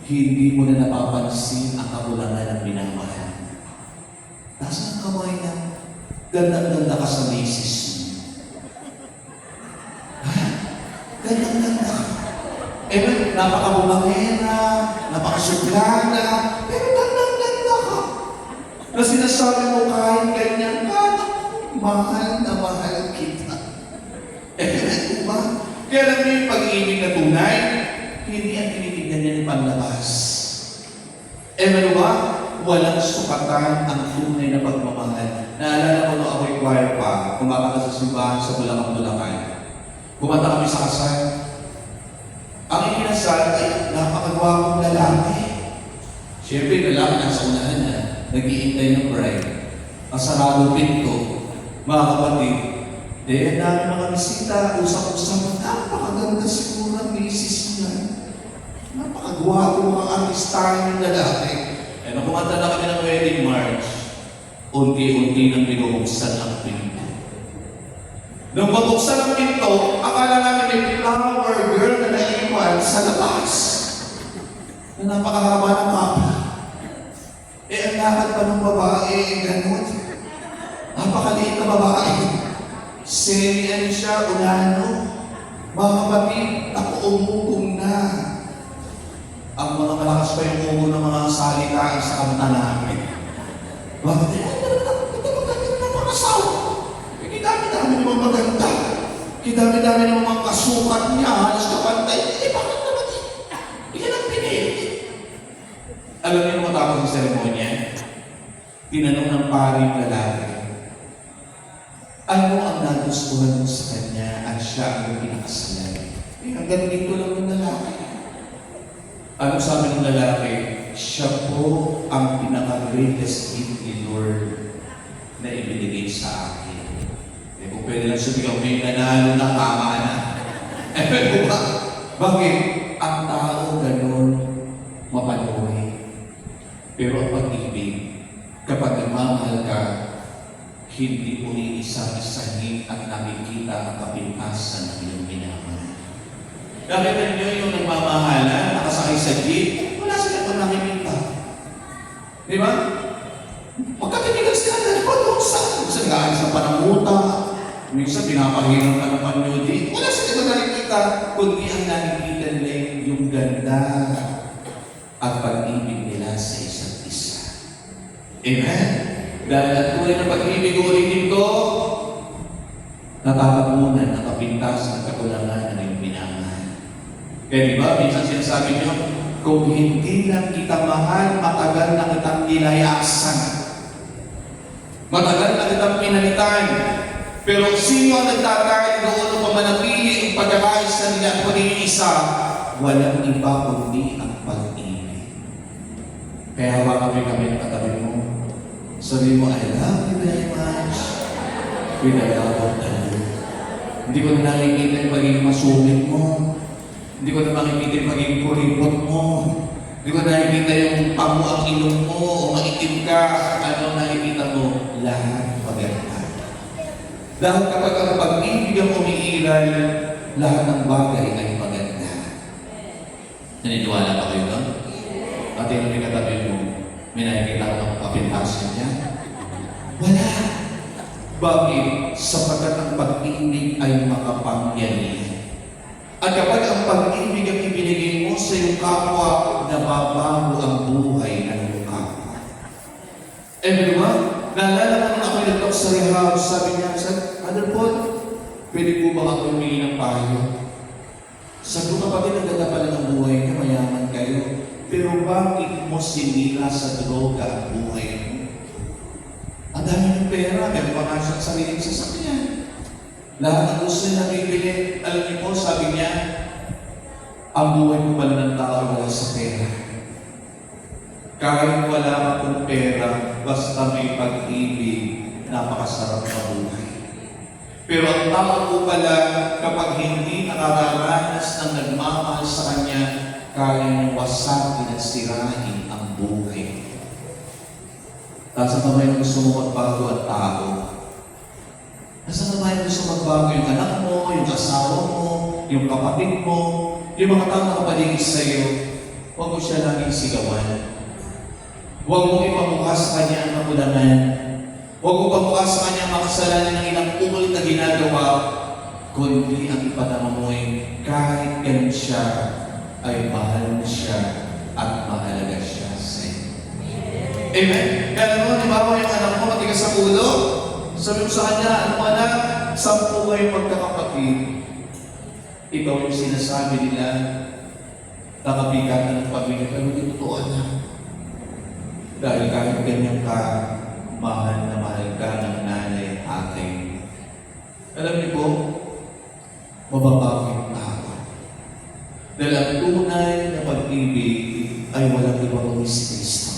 hindi mo na napapansin ang kakulangan ng minamahal. Taas ng kamay na gandang-ganda ka sa misis mo. Ha? Gandang-ganda ka. Napakabumangera, napakasuglana, pero gandang-ganda ka. Na sinasabi mo kahit ganyan ka, mahal na mahal kita. Ba? Kaya alam niyo yung pag-ibig na tunay, hindi ang tinitignan niya ng panlabas. Ba? Walang sukatan ang tunay na pagmamahal. Naalala ko nung ako'y choir pa, kumata ka sa simbahan sa Bulacan. Kumata kami sa kasal. Ang ikinasal ay napakagwapong lalaki. Siyempre, lalaki nasa unahan niya. Nag-iintay ng bride. Ang sarado pinto, mga kapatid, dahil namin mga bisita, usap-usap, napakaganda siguro ang misis niya. Napakagwapo mga artistahin ng lalaki. Nung kumanta na kami ng wedding march, unti-unti nang binubuksan ang pinto. Nung mabuksan ang pinto, akala namin may flower girl na naiwan sa labas. Na napakahaba ng mapa. Ang lakad pa ng babae, ganun. Napakaliit na babae. Semi-ano siya, unano. Mga kapatid, ako umugong na. Ang mga malakas pa yung ugo ng mga salita sa kanta namin. Bakit? Ito maganda na mga asawa. Kidami-dami naman maganda. Kidami-dami naman mga kasukat niya. Halos kapantay. Bakit naman? Yan ang pinili. Alam niyo matapos ang seremonya, tinanong ng paring lalaki, ano ang nagustuhan mo sa kanya at siya ang pinakasalan? Hanggang dito lang ng lalaki. Ano sabi ng lalaki? Siya po ang pinaka-greatest gift ni Lord na ibinigay sa akin. Kung pwede lang sumigaw, may nanalo na, tama na. Ba? Bakit? Ang tao ganun mapanuwi. Pero ang pag-ibig, kapag nagmamahal ka, hindi mo iisa-isahin at nakikita ang kapintasan ng iyong ginagawa. Nakita niyo yung nagmamahalan, nakasakay sa jeep, wala sila kung nakikita. Di ba? Magkatinigan sila na ba doon saan? Minsan nag-aalis ng panamuta, minsan pinapahilang ka ng panyodi. Wala sila nakikita, kundi ang nakikita nila yung ganda at pag-ibig nila sa isa't isa. Amen? Dahil ang tunay na pag-ibig ulitin ko, natatapunan, nakapintas ng kakulangan ng iyong minamahal. Kaya di ba, minsan sinasabi niyo, kung hindi lang kita mahal, matagal na kitang nilayasan. Matagal na kitang pinalitan. Pero sino ang nagtatay doon upang manatili ang pagkakaisa nila at pagiging isa? Walang iba kundi ang pag-ibig. Kaya hawakan kami ng katabi mo. Sabi mo, I love you very much. With a love of the Lord. Hindi ko na nakikita yung pagiging masungit mo. Hindi ko na makikita yung pagiging kuripot mo. Hindi ko na nakikita yung pamo ang ilong mo o maitim ka. Ano nakikita mo? Lahat maganda. Dahil kapag ang pag-ibig ang umiiral, lahat ng bagay ay maganda. Naniniwala ba kayo doon? At yung may katabi mo, may nakikita ko ng kapintasan niya? Wala. Bakit? Sapagkat ang pag-ibig ay makapangyarihan. At kapag ang pag-ibig ang ibinigay mo sa iyong kapwa, nababago ang buhay ng iyong kapwa. Eh, di ba? Naalala ko nung ako nag-talk sa rehab, sabi niya, Father Paul, pwede po ba ako humingi ng payo? Sabi ko, kapatid, ang ganda pala ng buhay niyo, mayaman kayo. Pero bakit mo sinila sa droga ang buhay mo? Ang dami ng pera, meron pa nga siyang sariling sasakyan. Lahat ng gusto niya bibili. Alam niyo po, sabi niya, ang buhay ko pala ng tao wala sa pera. Kahit wala akong pera, basta may pag-ibig, napakasarap na buhay. Pero ang tao ko pala, kapag hindi nakakaranas ng nagmamahal sa kanya, kaya niyang wasakin at sirahin ang buhay. Nasa kamay ang gusto mo magbago at tao. Nasa kamay ang gusto magbago yung anak mo, yung asawa mo, yung kapatid mo, yung mga tao na kapaligid sa iyo. Huwag mo siya laging sigawan. Huwag mo ipamukha sa kanya ang kakulangan. Huwag mo ipamukha sa kanya ang makasalanan ng ilang ulit na ginagawa, kundi ang ipadama mo ay kahit ganun siya, ay mahal mo siya at mahalaga siya sa iyo. Amen? Kaya naman, di ba yung anak mo matigas sa ulo? Sabi mo sa kanya, ano mo anak, 10 kayo magkakapatid. Ikaw yung sinasabi nila, nakabigatan ng pamilya, pero hindi totoo na. Dahil kahit ganyan ka, mahal na mahal ka ng nanay at tatay. Alam niyo po, mababagay tao. Dahil ang tunay na pag-ibig ay walang iba kundi si Kristo.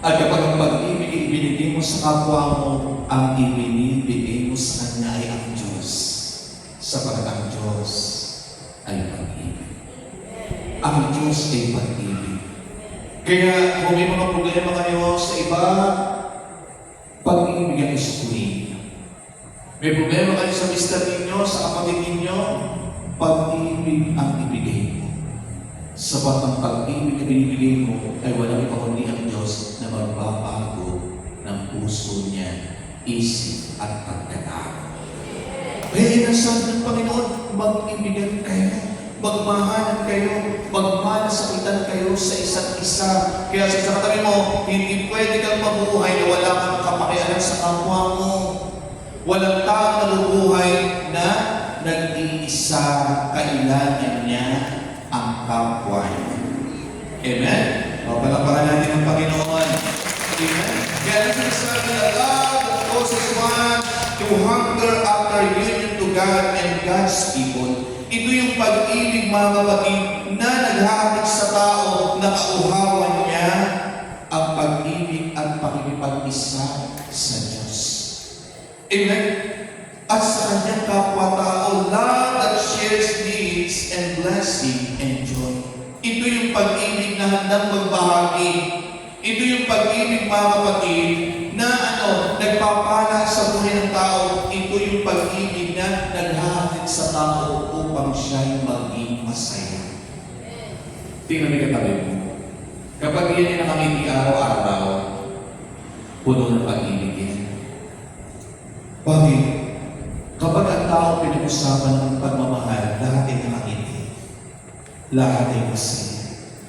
At kapag ang pag-ibig ibinigay mo sa kapwa mo, ang ibinibigay mo sa Kanya ay ang Diyos. Sapagkat ang Diyos ay pag-ibig. Ang Diyos ay pag-ibig. Kaya kung may mga problema kayo sa iba, pag-ibig ang isukuhin. May problema kayo sa mister ninyo, sa kapatid ninyo, pag-ibig ang ibigay mo. Sapat ang pag-ibig na binibigay mo ay walang iba kundi ang Diyos na magbabago ng puso niya, isip at pagkatao. Kaya nasabi ng Panginoon, mag-ibigan kayo, magmahalan kayo, magmalasakitan kayo sa isa't isa. Kaya sa katabi mo, hindi pwede kang mabuhay na wala kang kapakialam sa kapwa mo. Walang taong nabubuhay na nag-iisa, kailangan niya ang kapwa niya. Amen? Palapakan natin ang Panginoon. Amen? Kaya sinasabi na love that causes one to hunger after union to God and God's people. Ito yung pag-ibig, mga kapatid, na naghahatid sa tao na kauhawan niya ang pag-ibig at pakikipag-isa sa Diyos. Amen? At sa kanyang kapwa-tao, love that shares needs and blessing and joy. Ito yung pag-ibig na handang magbahagi. Ito yung pag-ibig, mga kapatid, na nagpapala sa buhay ng tao. Ito yung pag-ibig na naghahatid sa tao upang siya'y maging masaya. Tingnan mo yung katabi mo. Kapag yan ay nakangiti araw-araw, puno ng pag-ibig yan. Bakit? Kapag ang tao pinag-usapan ng pagmamahal, lahat ay nakangiti. Lahat ay masaya.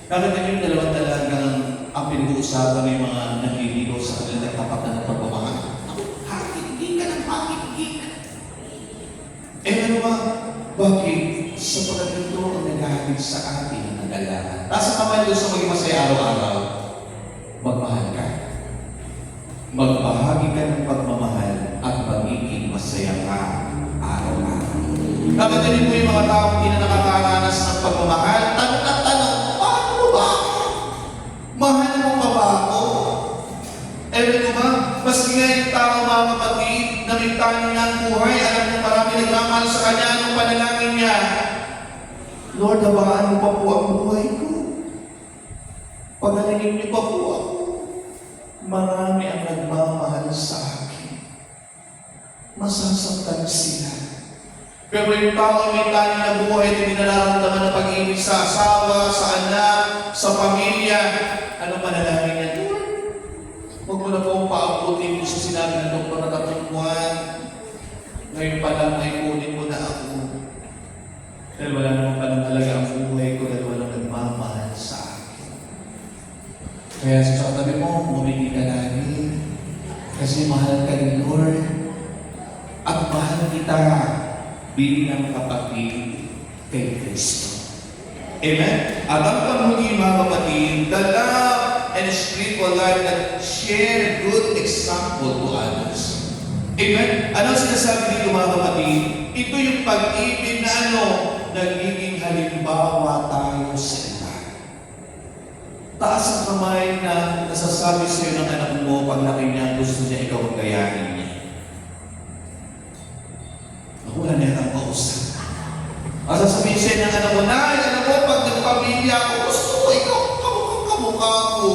Nakita niyo yung dalawang talagang ang pinag-uusapan ng mga naliligaw sa kanila nagtapat na ng pagmamahal. Hakiki ka ng hakiki. Ano ba? Bakit? Sapagkat ito ang naghahatid sa atin ng nagalahan. Nasa kamay doon sa maging masaya araw-araw, magmahal ka. Magbahagi ka ng pagmamahal at magiging masaya ka araw-araw. Nakita niyo po yung mga tao hindi na nakakaranas ng pagmamahal. Tanong at tanong, paano ba? Mahal mo pa ba ako? Ewan mo ba? Maski nga yung tao mga kapatid na may tanong ng buhay, alam mo marami nagmamahal sa kanya, anong panalangin niya? Lord, habaan mo pa po ang buhay ko. Pagalingin niyo pa po ako. Marami ang nagmamahal sa akin. Masasaktan sila. Pero yung tao may taning na buhay at hindi nararamdaman ng pag-ibig sa asawa, sa anak, sa pamilya, ano manalangin niya? Lord, huwag mo na po paabutin mo sa sinabi ng doktor na 3 buwan. Ngayon pa lang ay kunin mo na ako. Dahil wala naman palang halaga ang buhay ko dahil walang nagmamahal sa akin. Kaya sa katabi mo, bumili ka namin. Kasi mahal ka ni Lord. At mahal kita bilang kapatid kay Kristo. Amen? At ang panghuli mga kapatid, the love and spiritual life that share good example to others. Amen? Ano sinasabi dito mga kapatid? Ito yung pag-ibig na nagiging halimbawa tayo sa iba. Taas ang kamay na nasasabi sa iyo ng anak mo pag laki niya, gusto niya ikaw ang gayahin niya. Wala na ang kausap. Masasabihin siya ng anak mo, Nay, alam mo, pag nagpamilya ako, gusto ko ikaw kamukha ko.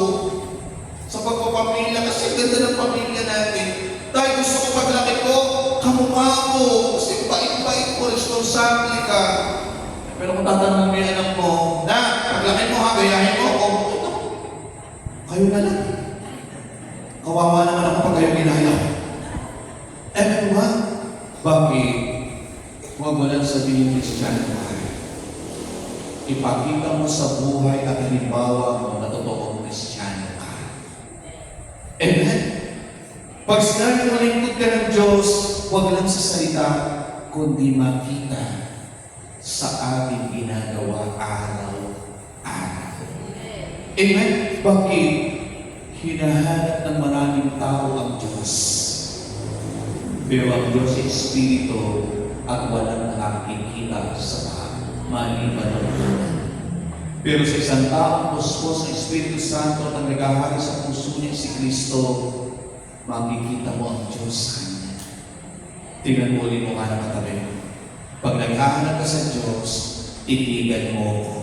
Sa pagpapamilya, kasi ganda ng pamilya natin. Dahil gusto ko paglaki ko, kamukha ko. Kasi bait-bait mo, responsable ka. Pero kung tatanong mo yung anak mo, na, paglaki mo ha, gayahin mo ako. Kayo na lang. Kawawa naman ako pag kayo ginaya. Ano ba? Bakit? Huwag mo lang sabihin Kristiyano ka. Ipakita mo sa buhay at halimbawa mo na totoong Kristiyano ka. Amen? Pag sinabi mo lingkod ka ng Diyos, huwag lang sa salita, kundi makita sa ating ginagawa araw-araw. Amen? Bakit? Hinahanap ng maraming tao ang Diyos. Pero ang Diyos ay Espiritu at walang nakakikita sa maliban ng buwan. Pero sa isang taong puspos ng Espiritu Santo at ang naghahari sa puso niya si Kristo, makikita mo ang Diyos sa Kanya. Tingnan mo ulit mo ka na katabi. Pag naghahanap ka sa Diyos, titigan mo ko.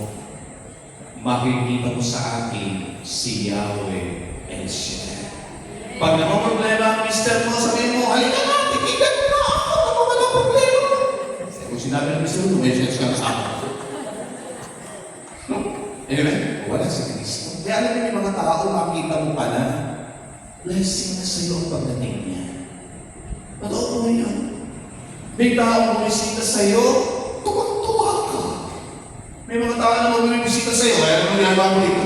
Makikita mo sa akin si Yahweh El Shaddai. Pag namamroblema ang mister mo, sabihin mo, halika na, titigan mo na ako, ako wala problema. Kung sinabi ng mister mo, may sense ka na sa akin. Amen? Wala si Kristo. Kaya alam niyo yung mga tao, makita mo pala, blessing na sa iyo ang pagdating niya. Totoo mo yun. May tao bumisita sa iyo, tuwang-tuwa ka. May mga tao na bumisita sa iyo, kaya ano ginagawa mo dito?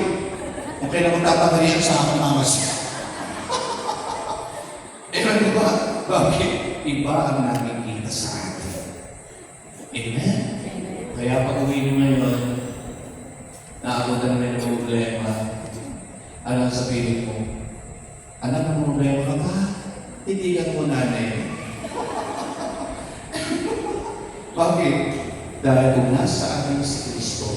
Okay na magtatagalian sa akin ang amas niya. Amen ba? Bakit? Iba ang nakikita sa atin. Amen? Kaya pag uwi nyo ngayon, naabutan na ng problema, anong sabihin mo? Anak, ang problema ka ba? Titigan mo nanay. Bakit? Dahil kung nasa atin si Kristo,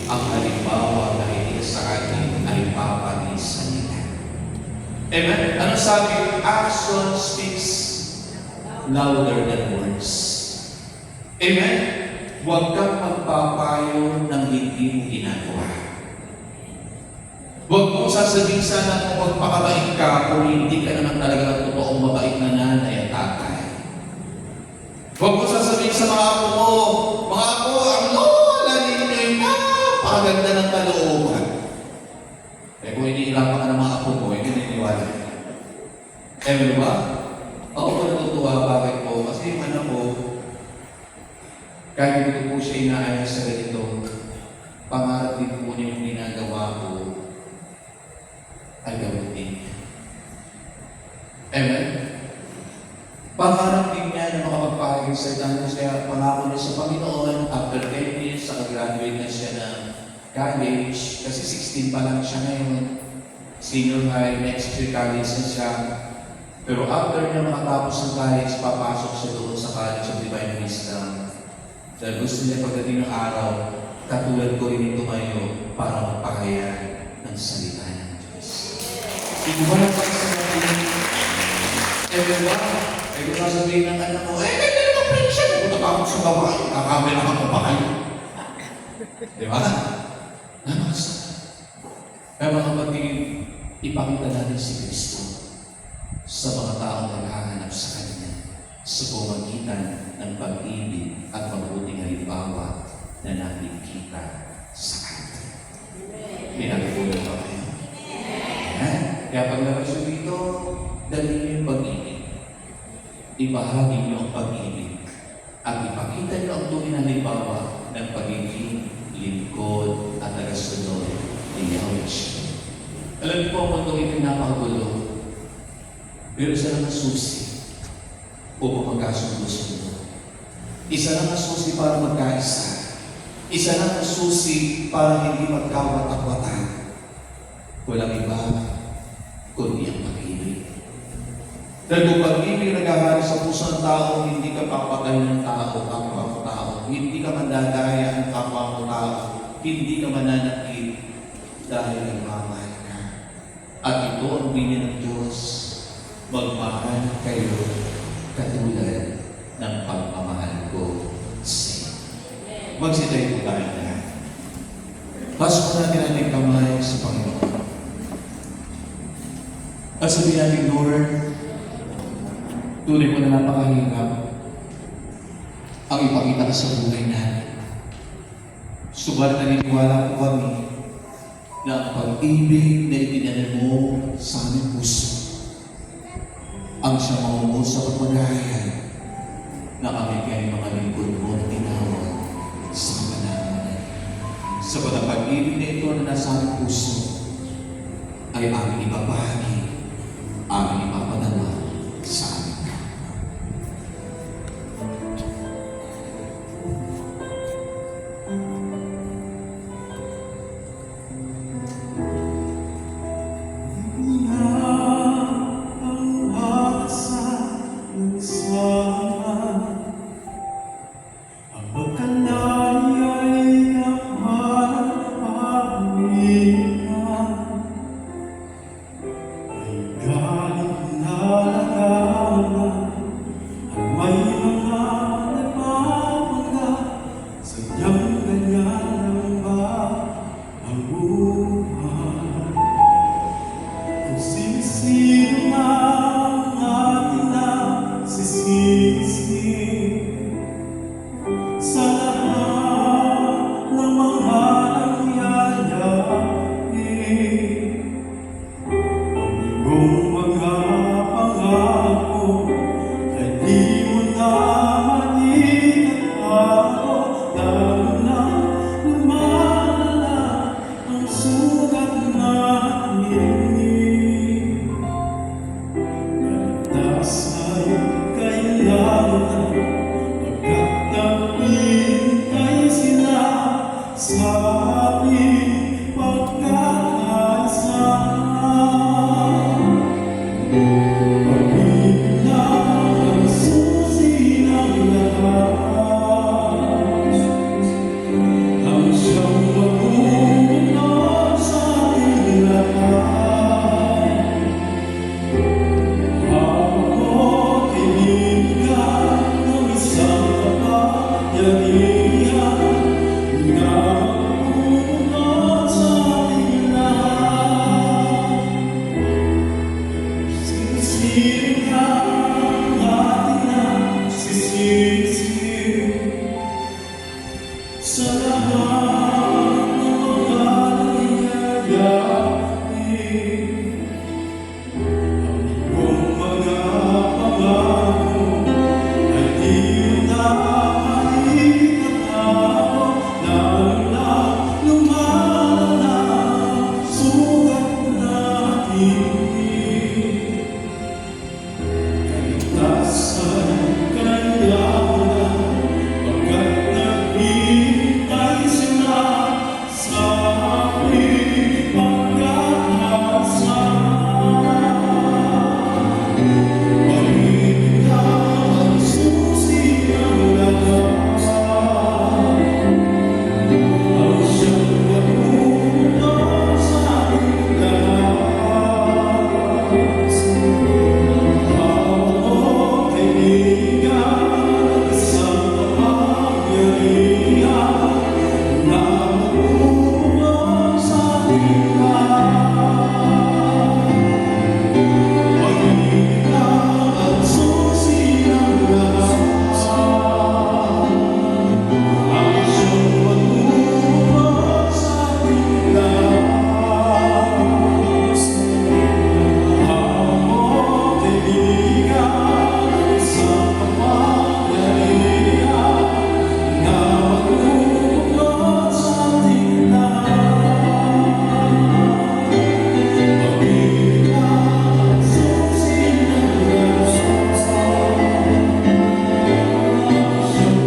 ang halimbawa na hindi sa atin ay papanisan niya. Amen? Ano sabi? Action speaks louder than words. Amen? Huwag kang magpapayo ng hindi mo ginagawa. Huwag mong sasabihin sana kung magpakabait ka kung hindi ka naman talaga totoong mabait na nanay at tatay. Huwag mong sasabihin sa mga apo mo, mga apo, ang lola ninyo yung napakaganda ng kalooban. Eh kung iniilapan ka ng mga apo mo, hindi niniwala. Eh, di ba? Ako po natutuwa, bakit po? Kasi yung anak ko, kahit hindi ko po siya inaayos sa ganito, pangarap din po niya yung ginagawa ko ay gawin din. Amen? Pangarap din niya na makapagpahaging sa Diyos, kaya pangako niya sa Panginoon, after 10 years, nakagraduate na siya ng college, kasi 16 pa lang siya ngayon, senior high, next year college na siya. Pero after niya makatapos ng college, papasok siya doon sa College of Divine Wisdom. Dahil gusto niya pagdating ng araw, katulad ko rin tumayo para magpahayag ng salita ng Diyos. Hindi ba lang pag sabihin, ba? Kung sasabihin ng anak ko, ganda naman friend siya, pupunta pa ako sa babae, kakamera ako pa kayo. Di ba? Namasa. Kaya mga kapatid, ipakita natin si Kristo sa mga taong naghahanap sa Kanya sa pamagitan ng pag-ibig at mabuting halimbawa na nakikita sa Kanya. Pinagpunan ba kayo? Kaya pag nabasyo dito, dali niyo yung pag-ibig. Ibahagi niyo ang pag-ibig at ipakita niyo ang tunay na halimbawa ng pagiging lingkod at tagasunod ni Yahweh. Alam niyo po ang mundo ito'y napakagulo. Pero isa lang ang susi upang magkasundo-sundo. Isa lang ang susi para magkaisa. Isa lang ang susi para hindi magkawatak-watak. Walang iba kundi ang pag-ibig. Dahil kung pag-ibig naghahari sa puso ng tao, hindi ka papatay ng tao, kapwa mo tao. Hindi ka mandadaya ng kapwa mo tao. Hindi ka mananakit dahil nagmamahal ka. At ito ang bilin ng Diyos. Magmahal kayo katulad ng pagmamahal ko sa iyo. Magsitay po tayo na. Pasok natin ating kamay sa Panginoon. At sabihin natin, Lord, tunay mo na napakahirap ang ipakita ka sa buhay natin. Subalit naniniwala po kami na ang pag-ibig na itinanan mo sa aming puso ang siyang mamumuo sa pagmagayan na kami kayo mga lingkod mo na tinawag sa kapanahonan. Sa pag-ibig na ito na nasa aming puso ay aming ibabahagi, aming ipapadala sa aming kapwa. Sisir ka, ating na sisir-sir. sa lahat ng mga nangyayari. Ang iyong mga pangako ay di na maitatao, lalo na lumalang sugat natin. Kaligtasan kaya na pagkat naghihintay sila sa aming pag-asa. Pag-ibig na ang susi ng lahat, ang siyang natulog sa ating lahat. Ako kaibigan, isang kapangyarihan na matulog sa ating lahat. Pag-ibig na ang susi ng lahat, ang siyang matulog sa ating lahat. Ako kaibigan, isang kapangyarihan na matulog sa ating lahat. Pag-ibig na ang susi ng lahat, ang siyang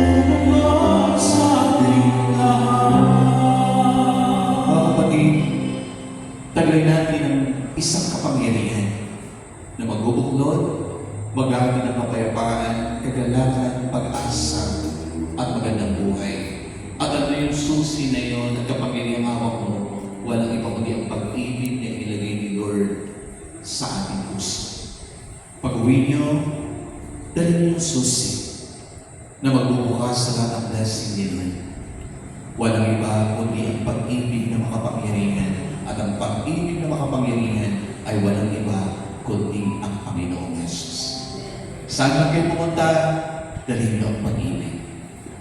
matulog sa ating lahat. Mga kapatid, taglay natin ang isang kapangyarihan na magbubuklod, maghahatid ng kapayapaan, kagalakan, pag-asa, at magandang buhay. At ano yung susi na yun at kapangyarihang hawak mo, walang iba kundi ang pag-ibig na ilagay ni Lord sa ating puso. Pag-uwi nyo, dali niyo yung susi na magbubukas sa lahat ng blessing ni Lord. Walang iba kundi ang pag-ibig na makapangyarihan, at ang pag-ibig na makapangyarihan ay walang iba kundi ang Panginoong Yesus. Saan man kayo pumunta, dalhin niyo ang pag-ibig.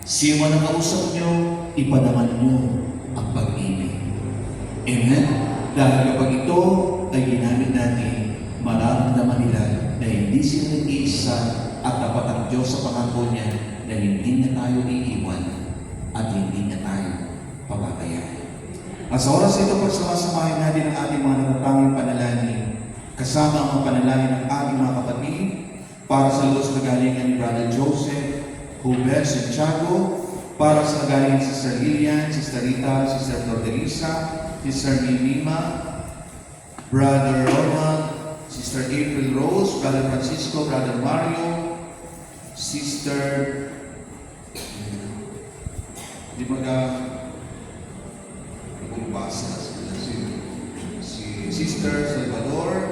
Sino man ang kausap niyo, ipanaman niyo ang pag-ibig. Amen? Dahil kapag ito ay ginamit natin, mararamdaman nila na hindi sila nag-iisa at dapat ang Diyos sa pangako niya na hindi na tayo iiwan at hindi na tayo pababayaan. At sa oras ito, pagsamasamahin natin ang ating mga natatanging panalangin, kasama ang mga panalangin ng ating mga kapatid para sa Luz kagalingan ni Brother Joseph Huber Santiago, para sa kagalingan ni Sister Lilian, Sister Rita, Sister Flordelisa, Sister Mimima, Brother Ronald, Sister April Rose, Brother Francisco, Brother Mario, Sister di magbasa si Sister Salvador,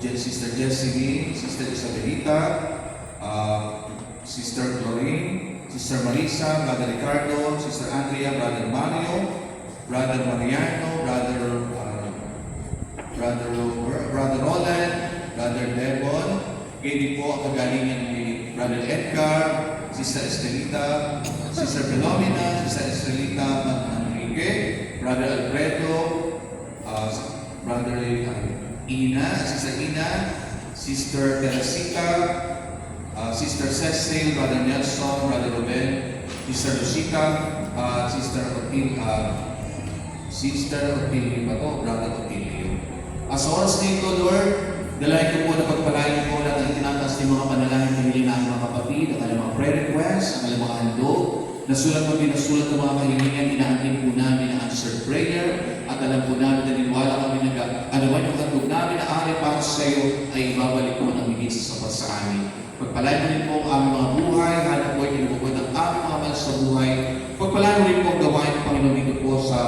Sister Jessie, Sister Isabelita, Sister Chlorine, Sister Marisa, Brother Ricardo, Sister Andrea, Brother Mario, Brother Mariano, Brother Roland, Brother Devon, ganyan po ang kagalingan ni Brother Edgar, Sister Estelita, Sister Philomena, Sister Estelita Manrique, Brother Alfredo, Brother Ina, Sister Ina, Sister Teresita, Sister Cecil, Brother Nelson, Brother Ruben, Sister Lucita, Sister Otilio ba to? Brother Otilio. Sa oras nito, Lord, dalayan ko po na pagpalain po lahat ng tinatas ng mga panalangin ng hiling ng mga kapatid, ang kanilang mga prayer requests, ang kanilang mga handog, nasulat mo binasulat ng mga kahilingan, inaantin po namin ang answered prayer, at alam po namin na niniwala kami na anuman yung handog namin na ari para sa iyo ay ibabalik po ng higit sa sapat sa amin. Pagpalain mo rin po ang aming mga buhay, hanap po ay kinubukod ang aming mga mahal sa buhay. Pagpalain mo rin po ang gawain ng Panginoon dito po sa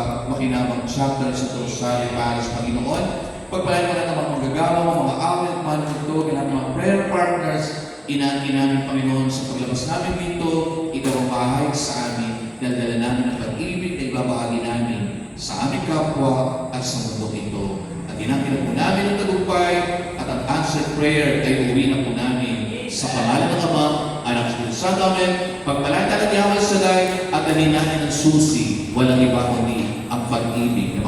chapter sa Rosario Parish, Panginoon. Pagpalain mo na ng mga magagawa, mga awit, mga nagtutog, ng mga prayer partners, inaangkin namin, Panginoon, sa paglabas namin dito, ikaw ang bahay sa amin, daldala namin ang pag-ibig na ibabahagi namin sa aming kapwa at sa mundo ito. At inaangkin po namin ang tagumpay at ang answered prayer ay uwi na po namin sa pangalan ng Ama, Anak sa Diyos Santo, Amen. Pagpalain natin Yahweh Shaddai at alin natin ang susi, walang iba kundi ang pag-ibig na